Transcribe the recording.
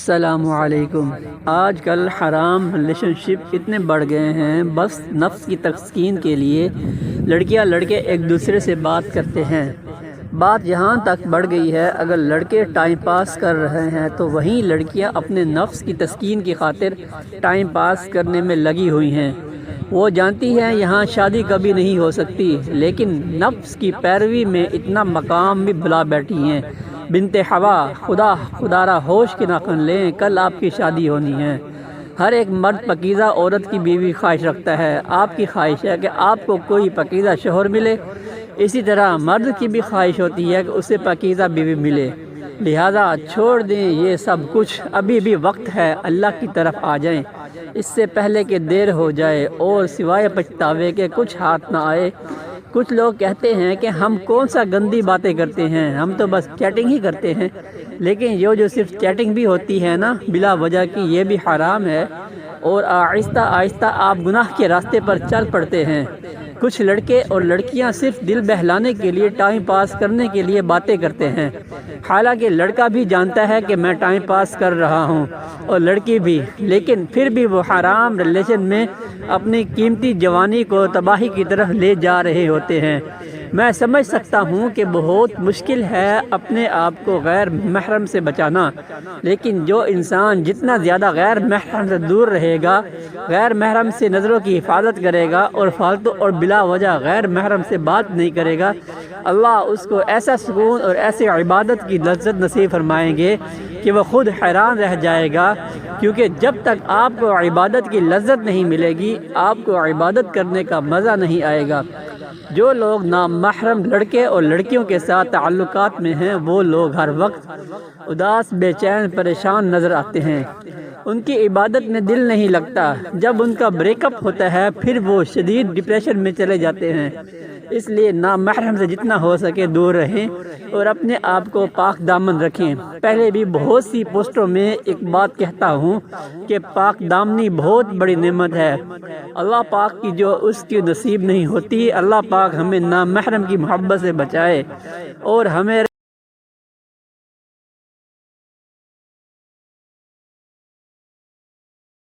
السلام علیکم۔ آج کل حرام ریلیشن شپ اتنے بڑھ گئے ہیں، بس نفس کی تسکین کے لیے لڑکیاں لڑکے ایک دوسرے سے بات کرتے ہیں۔ بات یہاں تک بڑھ گئی ہے، اگر لڑکے ٹائم پاس کر رہے ہیں تو وہیں لڑکیاں اپنے نفس کی تسکین کی خاطر ٹائم پاس کرنے میں لگی ہوئی ہیں۔ وہ جانتی ہیں یہاں شادی کبھی نہیں ہو سکتی، لیکن نفس کی پیروی میں اتنا مقام بھی بھلا بیٹھی ہیں۔ بنت حوا، خدا را ہوش کے ناخن لیں، کل آپ کی شادی ہونی ہے۔ ہر ایک مرد پاکیزہ عورت کی بیوی خواہش رکھتا ہے۔ آپ کی خواہش ہے کہ آپ کو کوئی پاکیزہ شوہر ملے، اسی طرح مرد کی بھی خواہش ہوتی ہے کہ اسے پاکیزہ بیوی ملے۔ لہذا چھوڑ دیں یہ سب کچھ، ابھی بھی وقت ہے، اللہ کی طرف آ جائیں اس سے پہلے کہ دیر ہو جائے اور سوائے پچھتاوے کے کچھ ہاتھ نہ آئے۔ کچھ لوگ کہتے ہیں کہ ہم کون سا گندی باتیں کرتے ہیں، ہم تو بس چیٹنگ ہی کرتے ہیں، لیکن جو صرف چیٹنگ بھی ہوتی ہے نا بلا وجہ کی، یہ بھی حرام ہے اور آہستہ آہستہ آپ گناہ کے راستے پر چل پڑتے ہیں۔ کچھ لڑکے اور لڑکیاں صرف دل بہلانے کے لیے، ٹائم پاس کرنے کے لیے باتیں کرتے ہیں، حالانکہ لڑکا بھی جانتا ہے کہ میں ٹائم پاس کر رہا ہوں اور لڑکی بھی، لیکن پھر بھی وہ حرام ریلیشن میں اپنی قیمتی جوانی کو تباہی کی طرف لے جا رہے ہوتے ہیں۔ میں سمجھ سکتا ہوں کہ بہت مشکل ہے اپنے آپ کو غیر محرم سے بچانا، لیکن جو انسان جتنا زیادہ غیر محرم سے دور رہے گا، غیر محرم سے نظروں کی حفاظت کرے گا اور فالتو اور بلا وجہ غیر محرم سے بات نہیں کرے گا، اللہ اس کو ایسا سکون اور ایسی عبادت کی لذت نصیب فرمائیں گے کہ وہ خود حیران رہ جائے گا، کیونکہ جب تک آپ کو عبادت کی لذت نہیں ملے گی، آپ کو عبادت کرنے کا مزہ نہیں آئے گا۔ جو لوگ نامحرم لڑکے اور لڑکیوں کے ساتھ تعلقات میں ہیں، وہ لوگ ہر وقت اداس، بے چین، پریشان نظر آتے ہیں۔ ان کی عبادت میں دل نہیں لگتا۔ جب ان کا بریک اپ ہوتا ہے پھر وہ شدید ڈپریشن میں چلے جاتے ہیں۔ اس لیے نامحرم سے جتنا ہو سکے دور رہیں اور اپنے آپ کو پاک دامن رکھیں۔ پہلے بھی بہت سی پوسٹوں میں ایک بات کہتا ہوں کہ پاک دامنی بہت بڑی نعمت ہے، اللہ پاک کی جو اس کی نصیب نہیں ہوتی۔ اللہ پاک ہمیں نامحرم کی محبت سے بچائے اور ہمیں